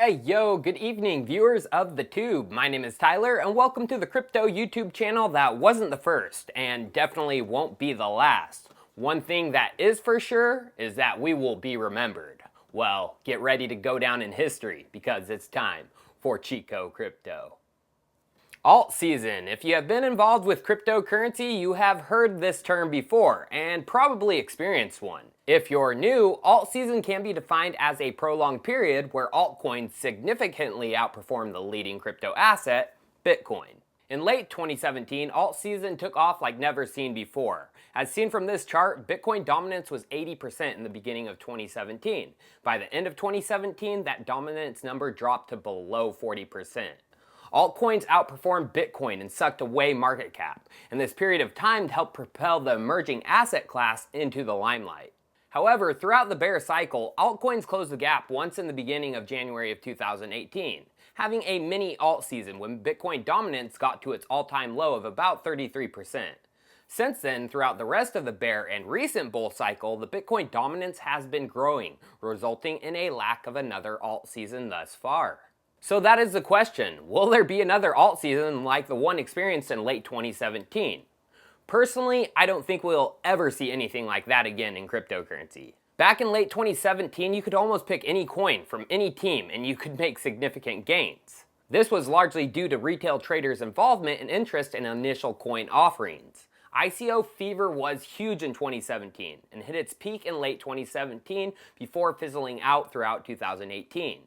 Hey yo, good evening viewers of the tube. My name is Tyler and welcome to the crypto YouTube channel that wasn't the first and definitely won't be the last. One thing that is for sure is that we will be remembered. Well, get ready to go down in history because it's time for Chico Crypto. Alt season. If you have been involved with cryptocurrency, you have heard this term before and probably experienced one. If you're new, alt season can be defined as a prolonged period where altcoins significantly outperform the leading crypto asset, Bitcoin. In late 2017, alt season took off like never seen before. As seen from this chart, Bitcoin dominance was 80% in the beginning of 2017. By the end of 2017, that dominance number dropped to below 40%. Altcoins outperformed Bitcoin and sucked away market cap, and this period of time helped propel the emerging asset class into the limelight. However, throughout the bear cycle, altcoins closed the gap once in the beginning of January of 2018, having a mini alt season when Bitcoin dominance got to its all-time low of about 33%. Since then, throughout the rest of the bear and recent bull cycle, the Bitcoin dominance has been growing, resulting in a lack of another alt season thus far. So that is the question, will there be another alt season like the one experienced in late 2017? Personally, I don't think we'll ever see anything like that again in cryptocurrency. Back in late 2017, you could almost pick any coin from any team and you could make significant gains. This was largely due to retail traders' involvement and interest in initial coin offerings. ICO fever was huge in 2017 and hit its peak in late 2017 before fizzling out throughout 2018.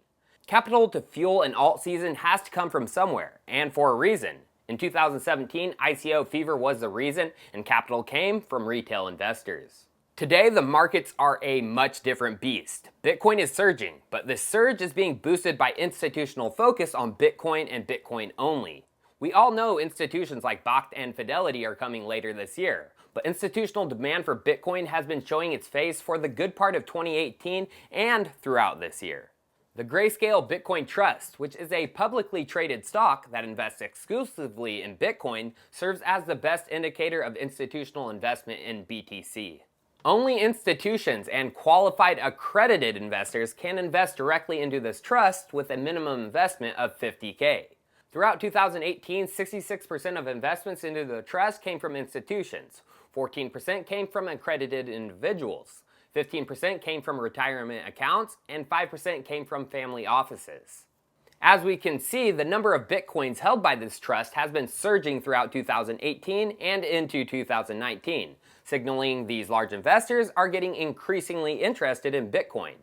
Capital to fuel an alt season has to come from somewhere, and for a reason. In 2017, ICO fever was the reason, and capital came from retail investors. Today, the markets are a much different beast. Bitcoin is surging, but this surge is being boosted by institutional focus on Bitcoin and Bitcoin only. We all know institutions like Bakkt and Fidelity are coming later this year, but institutional demand for Bitcoin has been showing its face for the good part of 2018 and throughout this year. The Grayscale Bitcoin Trust, which is a publicly traded stock that invests exclusively in Bitcoin, serves as the best indicator of institutional investment in BTC. Only institutions and qualified accredited investors can invest directly into this trust with a minimum investment of $50K. Throughout 2018, 66% of investments into the trust came from institutions, 14% came from accredited individuals, 15% came from retirement accounts, and 5% came from family offices. As we can see, the number of Bitcoins held by this trust has been surging throughout 2018 and into 2019, signaling these large investors are getting increasingly interested in Bitcoin.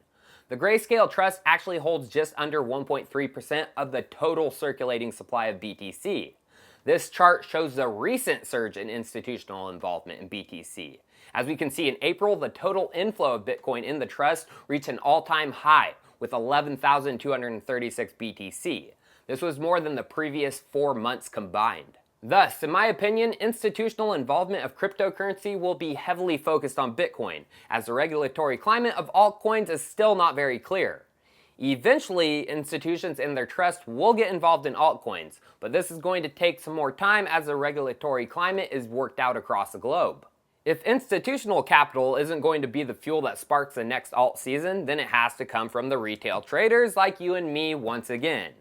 The Grayscale Trust actually holds just under 1.3% of the total circulating supply of BTC. This chart shows the recent surge in institutional involvement in BTC. As we can see, in April, the total inflow of Bitcoin in the trust reached an all-time high with 11,236 BTC. This was more than the previous 4 months combined. Thus, in my opinion, institutional involvement of cryptocurrency will be heavily focused on Bitcoin, as the regulatory climate of altcoins is still not very clear. Eventually, institutions and their trust will get involved in altcoins, but this is going to take some more time as the regulatory climate is worked out across the globe. If institutional capital isn't going to be the fuel that sparks the next alt season, then it has to come from the retail traders like you and me once again.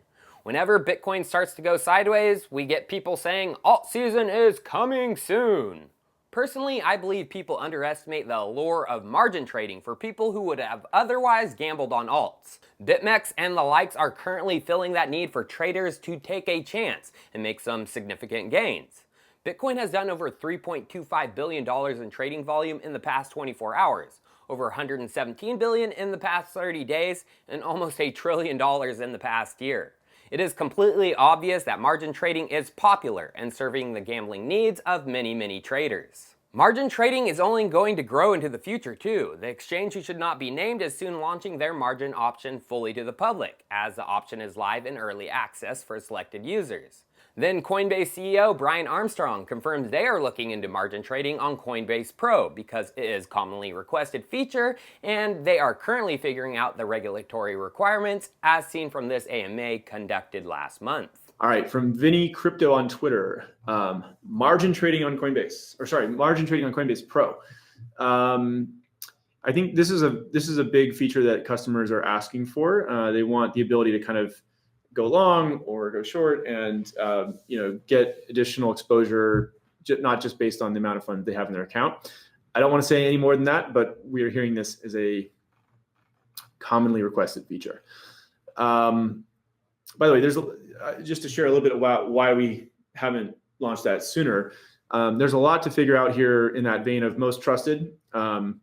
Whenever Bitcoin starts to go sideways, we get people saying, alt season is coming soon. Personally, I believe people underestimate the allure of margin trading for people who would have otherwise gambled on alts. BitMEX and the likes are currently filling that need for traders to take a chance and make some significant gains. Bitcoin has done over $3.25 billion in trading volume in the past 24 hours, over $117 billion in the past 30 days, and almost $1 trillion in the past year. It is completely obvious that margin trading is popular and serving the gambling needs of many traders. Margin trading is only going to grow into the future too. The exchange who should not be named is soon launching their margin option fully to the public, as the option is live in early access for selected users. Then Coinbase CEO Brian Armstrong confirms they are looking into margin trading on Coinbase Pro because it is a commonly requested feature and they are currently figuring out the regulatory requirements as seen from this AMA conducted last month. All right, from Vinny Crypto on Twitter, margin trading on Coinbase Pro. I think this is a big feature that customers are asking for. They want the ability to kind of go long or go short and get additional exposure, not just based on the amount of funds they have in their account. I don't want to say any more than that, but we are hearing this as a commonly requested feature. By the way, there's just to share a little bit about why we haven't launched that sooner. There's a lot to figure out here in that vein of most trusted. There's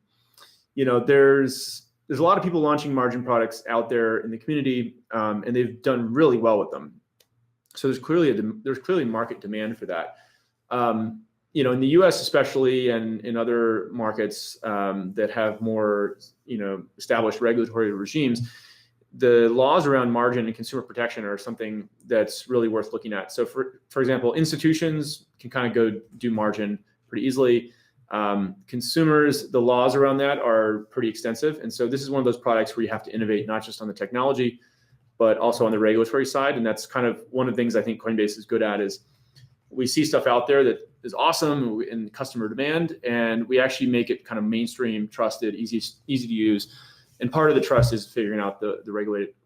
a lot of people launching margin products out there in the community, and they've done really well with them. So there's clearly market demand for that. In the U.S. especially, and in other markets that have more established regulatory regimes, the laws around margin and consumer protection are something that's really worth looking at. So for example, institutions can kind of go do margin pretty easily. Consumers, the laws around that are pretty extensive. And so this is one of those products where you have to innovate, not just on the technology, but also on the regulatory side. And that's kind of one of the things I think Coinbase is good at is we see stuff out there that is awesome in customer demand, and we actually make it kind of mainstream, trusted, easy to use. And part of the trust is figuring out the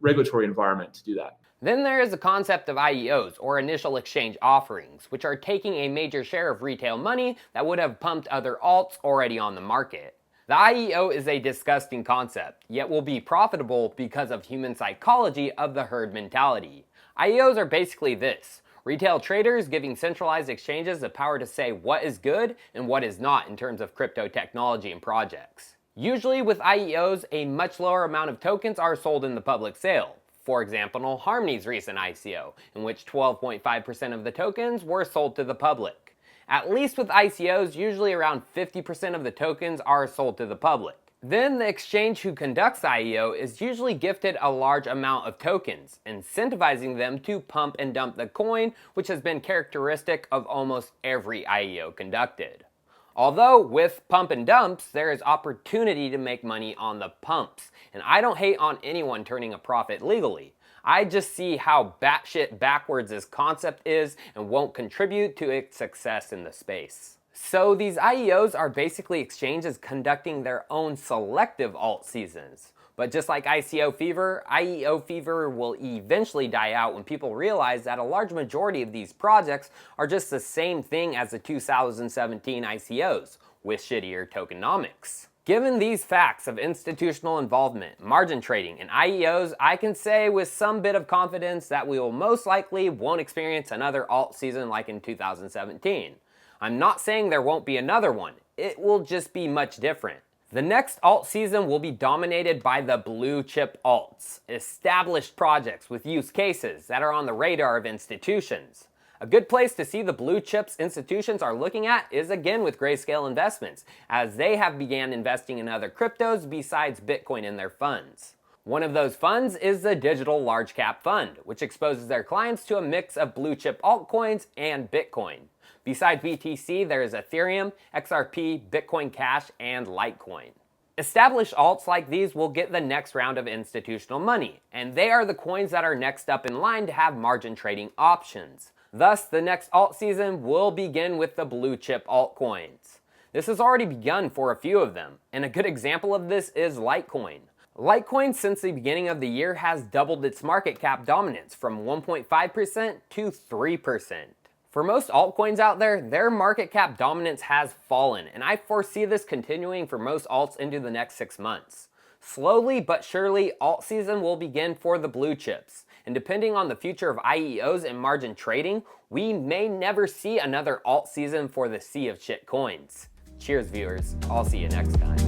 regulatory environment to do that. Then there is the concept of IEOs, or initial exchange offerings, which are taking a major share of retail money that would have pumped other alts already on the market. The IEO is a disgusting concept, yet will be profitable because of human psychology of the herd mentality. IEOs are basically this: retail traders giving centralized exchanges the power to say what is good and what is not in terms of crypto technology and projects. Usually with IEOs, a much lower amount of tokens are sold in the public sale. For example, Harmony's recent ICO, in which 12.5% of the tokens were sold to the public. At least with ICOs, usually around 50% of the tokens are sold to the public. Then the exchange who conducts the IEO is usually gifted a large amount of tokens, incentivizing them to pump and dump the coin, which has been characteristic of almost every IEO conducted. Although with pump and dumps, there is opportunity to make money on the pumps, and I don't hate on anyone turning a profit legally. I just see how batshit backwards this concept is and won't contribute to its success in the space. So these IEOs are basically exchanges conducting their own selective alt seasons. But just like IEO fever will eventually die out when people realize that a large majority of these projects are just the same thing as the 2017 ICOs, with shittier tokenomics. Given these facts of institutional involvement, margin trading, and IEOs, I can say with some bit of confidence that we will most likely won't experience another alt season like in 2017. I'm not saying there won't be another one, it will just be much different. The next alt season will be dominated by the blue chip alts, established projects with use cases that are on the radar of institutions. A good place to see the blue chips institutions are looking at is again with Grayscale Investments, as they have began investing in other cryptos besides Bitcoin in their funds. One of those funds is the Digital Large Cap Fund, which exposes their clients to a mix of blue chip altcoins and Bitcoin. Besides BTC, there is Ethereum, XRP, Bitcoin Cash, and Litecoin. Established alts like these will get the next round of institutional money, and they are the coins that are next up in line to have margin trading options. Thus, the next alt season will begin with the blue chip altcoins. This has already begun for a few of them, and a good example of this is Litecoin. Litecoin since the beginning of the year has doubled its market cap dominance from 1.5% to 3%. For most altcoins out there, their market cap dominance has fallen, and I foresee this continuing for most alts into the next 6 months. Slowly but surely, alt season will begin for the blue chips, and depending on the future of IEOs and margin trading, we may never see another alt season for the sea of shit coins. Cheers, viewers. I'll see you next time.